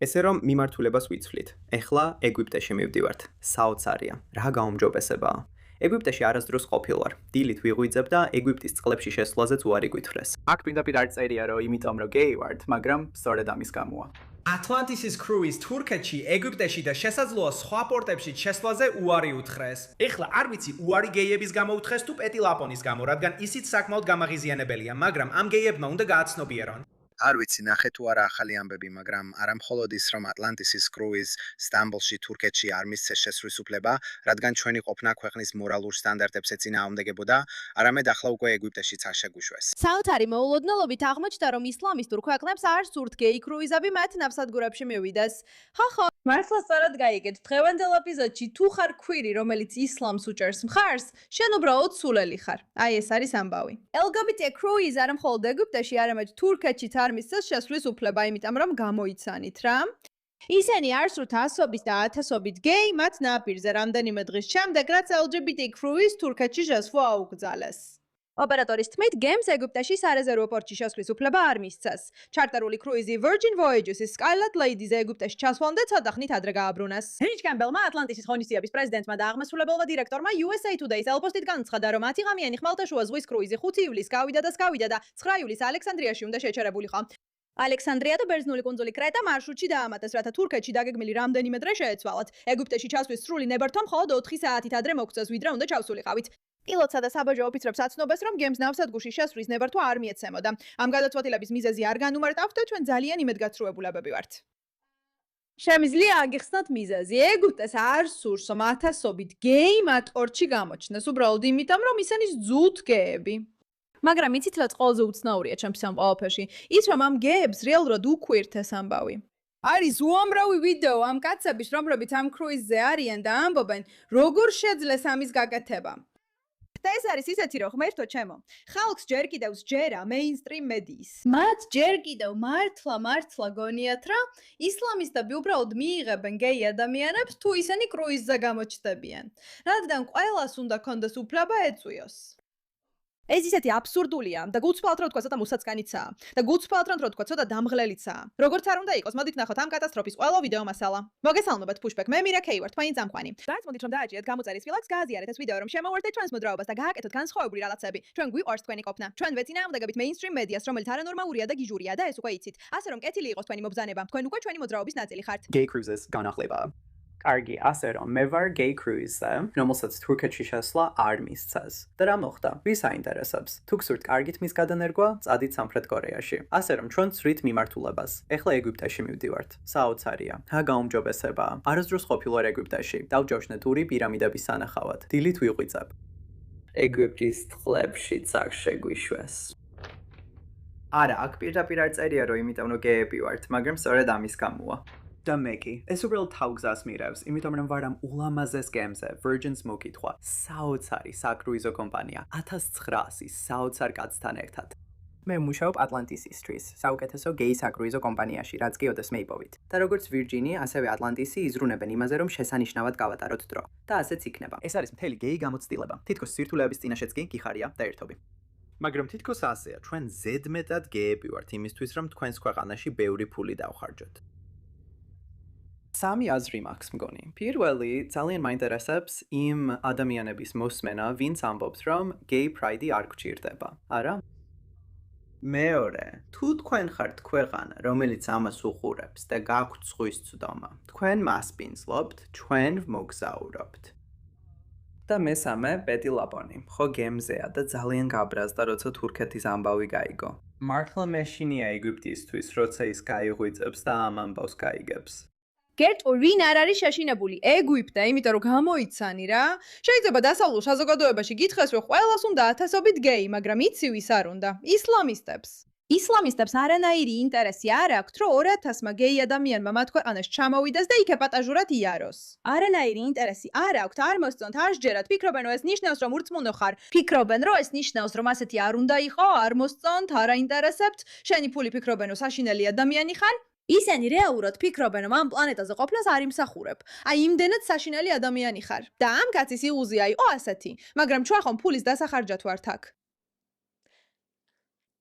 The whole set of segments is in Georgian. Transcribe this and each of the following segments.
ესე რომ მიმართულებას ვიცვლით. ეხლა ეგვიპტეში მივდივართ. საოცარია. რა გაუმჯობესებაა. ეგვიპტეში არასდროს ყოფილვარ. დილით ვიღვიძებ და ეგვიპტის წყლებში შესვლაზეც უარი გვითხრეს. აქ პირდაპირ არ წერია, რომ იმიტომ რომ გეი ვართ, მაგრამ სწორედ ამის გამოა. Atlantis cruise თურქეთში, ეგვიპტეში და შესაძლოა სხვა პორტებში შესვლაზე უარი უთხრეს. ეხლა არ ვიცი უარი გეიების გამო უთხრეს თუ პეტი ლაპონის გამო, რადგან ისიც საკმაოდ გამაღიზიანებელია, მაგრამ ამ გეიებმა უნდა გააცნობიერონ. არ ვიცი ნახე თუ არა ახალი ამბები, მაგრამ არა მხოლოდ ის რომ Atlantis cruise სტამბოლში თურქეთში არ მისცეს შესვლის უფლება, რადგან ჩვენი ყოფნა ქვეყნის მორალურ სტანდარტებს ეწინააღმდეგებოდა, არამედ ახლა უკვე ეგვიპტეშიც არ შეგვიშვეს. საოცარი მოულოდნელობით აღმოჩნდა, რომ ისლამისტურ ქვეყნებს არ სურთ გეი კრუიზები მათ ნავსადგურებში მივიდეს. ხო, მართლა სწორად გაიგეთ. დღევანდელ ეპიზოდში თუ ხარ ქვირი, რომელიც ისლამს უჭერს მხარს, შენ უბრალოდ სულელი ხარ. აი ეს არის ამბავი. LGBT cruise არ მხოლოდ ეგვიპტეში, არამედ თურქეთშიც არ მისცეს შესვლის უფლება, იმიტომ რომ გამოიცანით რა. ისინი არ სურთ ასობით და ათასობით გეი მათ ნაპირზე რამდენიმე დღის შემდეგ, რაც LGBT cruise თურქეთში შესვლა აუკრძალეს. ოპერატორის თქმით, გემს ეგვიპტეში სარეზერვო პორტში შესვლის უფლება არ მისცეს. ჩარტერული კრუიზი Virgin Voyages-ის Scarlet Ladies ეგვიპტეში ჩასვლამდე ცოტა ხნით ადრე გააბრუნეს. რიჩ კემბელმა ატლანტისის ღონისძიების პრეზიდენტმა და აღმასრულებელმა დირექტორმა USA Today-ს ელპოსტით განცხადა, რომ 10 ღამიანი ხმელთაშუა ზღვის კრუიზი 5 ივლისს გავიდა და 9 ივლისს ალექსანდრიაში უნდა შეჩერებულიყო. ალექსანდრია და ბერძნული კუნძული კრეტა მარშრუტში დაამატეს, რათა თურქეთში დაგეგმილი რამდენიმე დღე შეეცვალათ. ეგვიპტეში ჩასვლის სრული ნებართვა მხოლოდ 4 საათით ადრე მოგწეს, ვიდრე უნდა ჩავსულიყავით. პილოტსა და საბაჟო ოფიცრებს აცნობეს, რომ გემს ნავსადგურში შესვლის ნებართვა არ მიეცემოდა. ამ გადაწყვეტილების მიზეზი არ განუმარტავთ და ჩვენ ძალიან იმედგაცრუებულებები ვართ. შემიძლია აგიხსნათ მიზეზი. ეგვიპტეს არ სურს, რომ ათასობით გეი მათ პორტში გამოჩნდეს, უბრალოდ იმიტომ, რომ ისინი ზუთ გეები. მაგრამ იცით რაც ყველაზე უცნაურია ჩემს ამ ყველაფერში? ის რომ ამ გეებს რეალურად უქვირთ ეს ამბავი. არის უამრავი ვიდეო ამ კაცების, რომლებიც ამ კრუიზზე არიან და ამბობენ, როგორ შეძლეს ამის გაკეთება. და ეს არის ისეთი, რომ ღმერთო ჩემო, ხალხს ჯერ კიდევ სჯერა მეინსტრიმ მედიის. მათ ჯერ კიდევ მართლა გონიათ, რომ ისლამისტები უბრალოდ მიიღებენ გეი ადამიანებს, თუ ისინი კრუიზზე გამოჩნდებიან. რადგან ყველას უნდა კონდეს უფლება ეწვიოს. ეს ისეთი აბსურდულია და გულწრფელად რო თქვა, ცოტა მუსაცკანიცაა და გულწრფელად რო თქვა, ცოტა დამღლელიცაა. როგორც არ უნდა იყოს, მოდით ნახოთ ამ კატასტროფის ყველა ვიდეო მასალა. მოგესალმებათ Pushback, მე მირა კეი ვარ, თქვენი წამყვანი. რაც მოდით რომ დააჭირეთ გამოწერის ფილაკს, გააზიარეთ ეს ვიდეო, რომ შემოვარდეთ ჩვენს მოძრაობას და გააკეთოთ განსხვავებული რაღაცები. ჩვენ გვიყვარს თქვენი ყოფნა. ჩვენ ვეწინააღმდეგებით მეინსტრიმ მედიას, რომელიც არანორმალურია და გიჟურია და ეს უკვე იცით. ასე რომ კეთილი იყოს თქვენი მობრძანება. თქვენ უკვე ჩვენი მოძრაობის ნაწილი ხართ. Gay cruises განახლება. კარგი, ასე რომ მე ვარ gay cruise-ზე, რომელსაც თურქეთში შესვლა არ მისცეს. და რა მოხდა? ვის აინტერესებს? თუ გსურთ კარგით მის გადანერგვა, წადით სამხრეთ კორეაში. ასე რომ ჩვენ ვცვრით მიმართულებას. ეხლა ეგვიპტეში მივდივართ. საოცარია. რა გაუმჯობესებაა. არასდროს ყოფილვარ ეგვიპტეში. დავჯავშნეთ ორი პირამიდების სანახავად. დილით ვიღვიძებ. ეგვიპტის წყლებშიც არ შეგვიშვეს. არა, აქ პირდაპირ არ წერია, რომ იმიტომ რომ გეები ვართ, მაგრამ სწორედ ამის გამოა. და მეკი, ეს უბრალოდ თავგზას მირევს, იმიტომ რომ ვარ ამ ულამაზეს გემზე, Virgin-ს მოკითხვა, საოცარი საკრუიზო კომპანია, 1900 საოცარ კაცთან ერთად. მე მუშაობ Atlantis-ისთვის, საუკეთესო გეი საკრუიზო კომპანიაში, რაც კი ოდესმე იპოვით. და როგორც Virgin-ი, ასევე Atlantis-ი იზრუნებენ იმაზე, რომ შესანიშნავად გავატაროთ დრო. და ასეც იქნება. ეს არის მთელი გეი გამოცდილება. თითქოს სირთულეების წინაშეც კი გიხარია და ერთობი. მაგრამ თითქოს ასეა, ჩვენ ზედმეტად გეები ვართ იმისთვის, რომ თქვენს ქვეყანაში ბევრი ფული დავხარჯოთ. სამი აზრი მაქვს მგონი. პირველი, ძალიან მაინტერესებს იმ ადამიანების მოსმენა, ვინც ამბობს, რომ gay pride-ი არ გვჭირდება. არა? მეორე, თუ თქვენ ხართ ქვეყანა, რომელიც ამას უყურებს და გაქვთ ზღვის ცდომა, თქვენ მასპინძლობთ, ჩვენ ვმოგზაურობთ. და მესამე, პეტი ლაპონი. ხო გემზეა და ძალიან გაბრაზდა, როცა თურქეთის ამბავი გაიგო. მართლა მეშინია ეგვიპტისთვის, როცა ის გაიღვიძებს და ამ ამბავს გაიგებს. გერტო, ვინ არ არის შეშინებული? ეგვიპტე, იმიტომ რომ გამოიცანი რა. შეიძლება დასავლურ საზოგადოებაში გითხრეს, რომ ყველას უნდა ათასობით გეი, მაგრამ იცი ვის არ უნდა? ისლამისტებს. ისლამისტებს არანაირი ინტერესი არ აქვთ, რომ 2000-მა გეი ადამიანმა მათ ქვეყანაში ჩამოვიდეს და იქ ეპატაჟურად იაროს. არანაირი ინტერესი არ აქვთ, არ მოსწონთ, არ სჯერათ, ფიქრობენ, რომ ეს ნიშნავს, რომ ურწმუნო ხარ. ფიქრობენ, რომ ეს ნიშნავს, რომ ასეთი არ უნდა იყო, არ მოსწონთ, არ აინტერესებთ. შენი ფული ფიქრობენ, რომ საშინელი ადამიანი ხარ. ისინი რეალურად ფიქრობენ, რომ ამ პლანეტაზე ყოფნას არ იმსახურებ. აი, იმდენად საშინელი ადამიანი ხარ. და ამ კაცის ილუზია იყო ასეთი, მაგრამ ჩვენ ხომ ფულის დასახარჯად ვართ აქ.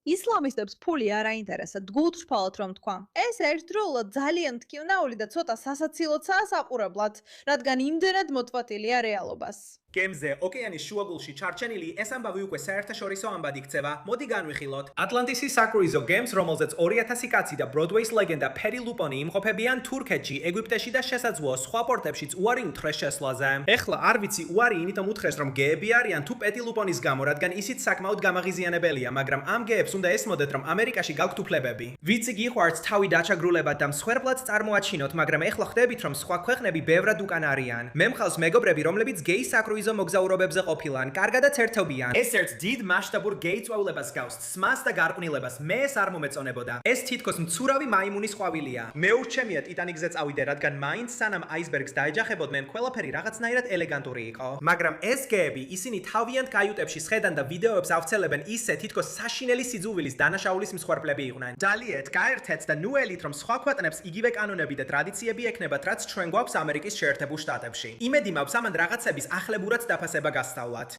ისლამისტებს ფული არ აინტერესებთ, გულთრფალად რომ თქვა. ეს ერთდროულად ძალიან მტკივნეული და ცოტა სასაცილოა საყურებლად, რადგან იმდენად მოწვატილია რეალობას. გემზე ოკეანის შუაგულში ჩარჩენილი ეს ამბავი უკვე საერთაშორისო ამბად იქცევა. მოდი განვიხილოთ. ატლანტისის საკრუიზო გემს, რომელზეც 2000 კაცი და ბროდვეის ლეგენდა ფერი ლუპონი იმყოფებიან თურქეთში, ეგვიპტეში და შესაძლოა სხვა პორტებშიც უარი უთხრეს შესვლაზე. ეხლა არ ვიცი უარი ინიტომ უთხრეს რომ გეები არიან თუ პეტი ლუპონის გამო, რადგან ისიც საკმაოდ გამაღიზიანებელია, მაგრამ ამ გეებს უნდა ესმოდეთ რომ ამერიკაში გაქვთ უფლებები. ვიცი გიყვართ თავი დაჩაგრულებად და მსხვერპლად წარმოაჩინოთ, მაგრამ ეხლა ხვდებით რომ სხვა ქვეყნები ბევრად უკან არიან. მე მყავს მეგობრები, რომლებიც გეის საკრუიზო მოგზაურობებზე ყოფილან, კარგადაც ერთობიან. ეს ერთ დიდ მასშტაბურ გეიწვეულებას გავს, სმას და გარყვნილებას. მე ეს არ მომეწონებოდა. ეს თითქოს მცურავი მაიმუნის ყვავილია. მე ურჩემია ტიტანიკზე წავიდე, რადგან მაინც სანამ აისბერგს დაეჯახებოდნენ, ყველაფერი რაღაცნაირად ელეგანტური იყო. მაგრამ ეს გეები, ისინი თავიანთ კაიუტებში სხედან და ვიდეოებს ავცელებენ ისე, თითქოს საშინელი სიძულვილის დანაშაულის მსხვერპლები იყვნენ. დალიეთ, გაერთეთ და ნუელით, რომ სხვა ქვეყნებს იგივე კანონები და ტრადიციები ექნებათ, რაც ჩვენ გვაქვს ამერიკის შეერთებულ შტატებში. იმედი მაქვს ამან რაღაცების ახლებურად დაფასება გასწავლათ.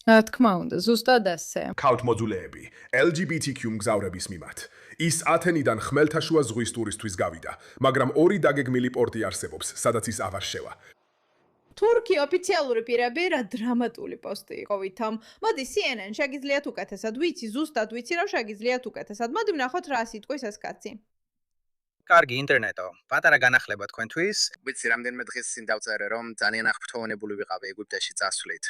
რა თქმა უნდა, ზუსტად ასე. ქავთ მოძულეები, LGBTQ მგზავრების მიმართ. ის ათენიდან ხმელთაშუა ზღვის ტურისთვის გავიდა, მაგრამ ორი დაგეგმილი პორტი არსებობს, სადაც ის აღარ შევა. თურქი ოფიციალური პირები რა დრამატული პოსტი იყო ვითომ. მოდი CNN შეგიძლიათ უკეთესად, ვიცი, ზუსტად ვიცი რა შეგიძლიათ უკეთესად. მოდი ვნახოთ რა სიტყვის ეს კაცი. კარგი ინტერნეტო, პატარა განახლება თქვენთვის. ვიცი, რამდენიმე დღის წინ დავწერე, რომ ძალიან აღფრთოვანებული ვიყავი ეგვიპტეში წასვლით,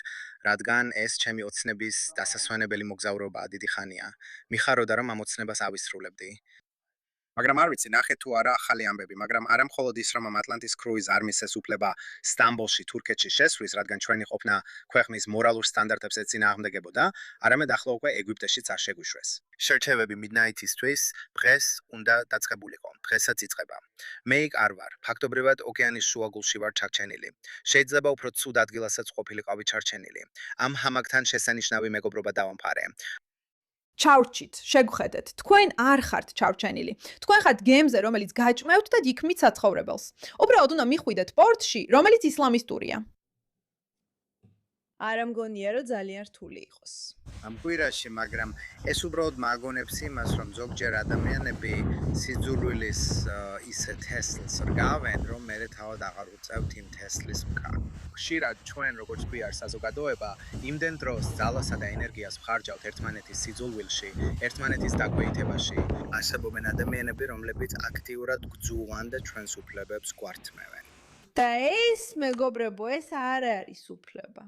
რადგან ეს ჩემი ოცნების დასასვენებელი მოგზაურობაა დიდი ხანია. მიხაროდა, რომ ამ ოცნებას ავისრულებდი. მაგრამ არ ვიცი, ნახეთ თუ არა ახალი ამბები, მაგრამ არა მხოლოდ ის, რომ ამ ატლანტის კრუიზ არ მისცეს უფლება სტამბოლში, თურქეთში შესვლის, რადგან ჩვენი ყოფნა ქვეყნის მორალურ სტანდარტებს ეწინააღმდეგებოდა, არამედ ახლა უკვე ეგვიპტეშიც არ შეგვიშვეს. შერჩევები Midnight-ისთვის დღეს უნდა დაწყებულიყო. დღესაც იწყება. მე იქ არ ვარ. ფაქტობრივად ოკეანის შუაგულში ვარ ჩარჩენილი. შეიძლება უფრო ცუდ ადგილასაც ყოფილიყავი ჩარჩენილი. ამ ჰამაკთან შესანიშნავი მეგობრობა დავამყარე. ჩავრჩით, შეგხვედეთ. თქვენ არ ხართ ჩარჩენილი. თქვენ ხართ გემზე, რომელიც გაჭმევთ და იქ მიცაცხოვრებელს. უბრალოდ უნდა მიხვიდეთ პორტში, რომელიც ისლამისტურია. არ ამგონია, რომ ძალიან რთული იყოს. ამ კვირაში, მაგრამ ეს უბრალოდ მაგონებს იმას, რომ ზოგჯერ ადამიანები სიძულვილის ისე თესლს რგავენ, რომ მერე თავად აღარ უწევთ იმ თესლის მქარ. ხშირად ჩვენ, როგორც VR საზოგადოება, იმდენ დროს ძალასა და ენერგიას ვხარჯავთ ერთმანეთის სიძულვილში, ერთმანეთის დაგვეითებაში. არსებობენ ადამიანები, რომლებიც აქტიურად გძულან და ჩვენს უფლებებს გვართმევენ. და ეს მეგობრებო, ეს არ არის უფლება.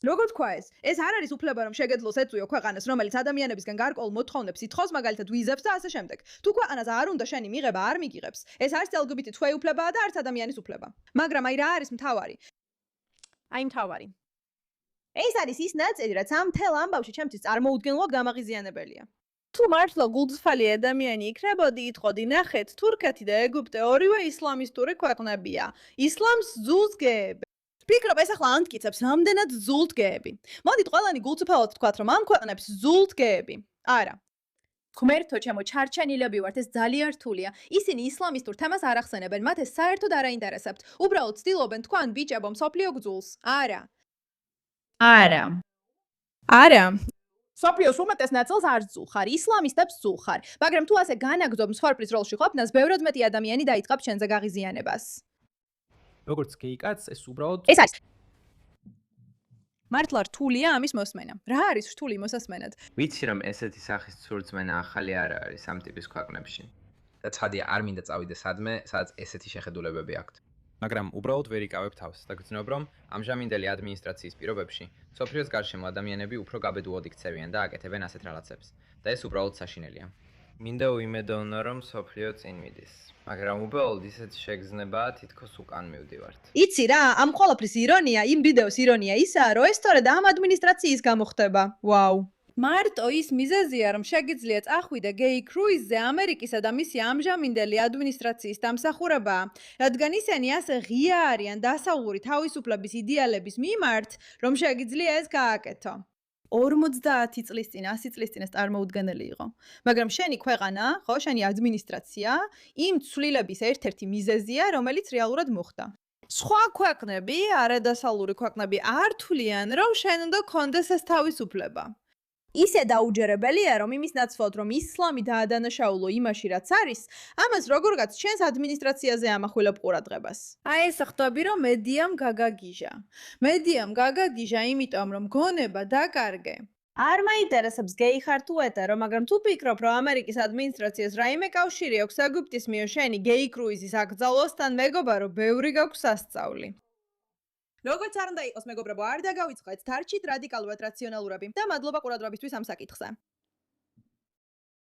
როგორ თქვა ეს არ არის უფლება რომ შეგეძლოს ეწვიო ქვეყანას რომელიც ადამიანებისგან გარკვეულ მოთხოვნებს ითხოვს მაგალითად ვიზებს და ასე შემდეგ თუ ქვეყანას არ უნდა შენი მიღება არ მიგიღებს ეს არის LGBT თქვენი უფლებაა და არც ადამიანის უფლება მაგრამ აი რა არის მთავარი ეს არის ის ნაწილი რაც ამ თელ ამბავში ჩემთვის წარმოუდგენლად გამაღიზიანებელია თუ მართლა გულწრფელი ადამიანი იქნებოდი იტყოდი ნახეთ თურქეთი და ეგვიპტე ორივე ისლამისტური ქვეყნებია ისლამს ზულს გეებ ფიქრობ ეს ახლა ამტკიცებს რამდენად ზულთ გეები. მოდით ყველანი გულწრფელად ვთქვათ რომ ამ ქვეყნებს ზულთ გეები. არა. ღმერთო ჩემო ჩარჩენილები ვართ ეს ძალიან რთულია. ისინი ისლამისტურ თემას არ ახსენებენ, მათ ეს საერთოდ არ აინტერესებთ. უბრალოდ ცდილობენ თქვან ბიჭებო მსოფლიო გძულს. არა. სოფლიოს უმეტეს ნაწილს არ ზულხარ, ისლამისტებს ზულხარ. მაგრამ თუ ასე განაგრძობ მსხვერპლის როლში ყოფნას, ბევრად მეტი ადამიანი დაიწყებს შენზე გაღიზიანებას. როგორც გეიკაც, ეს უბრალოდ ეს არის. მართლა რთულია ამის მოსმენა. რა არის რთული მოსასმენად? ვიცი რომ ესეთი სახის ცურცმენა ახალი არ არის ამ ტიპის ქვეყნებში. და ცხადია არ მინდა წავიდე სადმე, სადაც ესეთი შეხედულებები აქვთ. მაგრამ უბრალოდ ვერ იკავებ თავს და გძნობ რომ ამჟამინდელი ადმინისტრაციის პირობებში სოფლიოს გარშემო ადამიანები უფრო გაბედუოდ იქცევიან და აკეთებენ ასეთ რაღაცებს და ეს უბრალოდ საშინელია. მინდა ვიმედოვნო რომ სოფლიო წინ მიდის. მაგრამ უბრალოდ ისეთი შეგრძნებაა თითქოს უკან მივდივართ. იცი რა, ამ ყველაფრის ირონია, იმ ვიდეოს ირონია ისაა, რომ ეს სწორედ ამ ადმინისტრაციის გამო ხდება. ვაუ. მარტო ის მიზეზია, რომ შეგიძლია წახვიდე გეი კრუიზზე ამერიკისა და მისი ამჟამინდელი ადმინისტრაციის დამსახურებაა, რადგან ისინი ასე ღია არიან დასავლური თავისუფლების იდეალების მიმართ, რომ შეგიძლია ეს გააკეთო. 50 წლის წინ, 100 წლის წინ ეს წარმოუდგენელი იყო. მაგრამ შენი ქვეყანა, ხო, შენი ადმინისტრაცია იმ ცვლილების ერთ-ერთი მიზეზია, რომელიც რეალურად მოხდა. სხვა ქვეყნები, არადასავლური ქვეყნები არ თვლიან, რომ შენ უნდა კონდეს ეს თავისუფლება. ისე დაუჯერებელია, რომ იმის ნაცვლად, რომ ისლამი დაადანაშაულო იმაში, რაც არის, ამას როგორღაც ჩვენს ადმინისტრაციაზე ამახვილებ ყურადღებას. აი ეს ხვდები, რომ მედიამ გაგაგიჟა. მედიამ გაგაგიჟა, იმიტომ რომ გონება დაკარგე. არ მაინტერესებს გეი ხარ თუ ეტერო, მაგრამ თუ ფიქრობ, რომ ამერიკის ადმინისტრაციას რაიმე კავშირი აქვს ეგვიპტის მიერ შენი გეი კრუიზის აკრძალვასთან, მეგობრებო, რომ ბევრი გაქვს სასწაული. როგორც არ უნდა იყოს, მეგობრებო, არ დაგავიწყეთ, დარჩით რადიკალურად რაციონალურები და მადლობა ყურადღებისთვის ამ საკითხზე.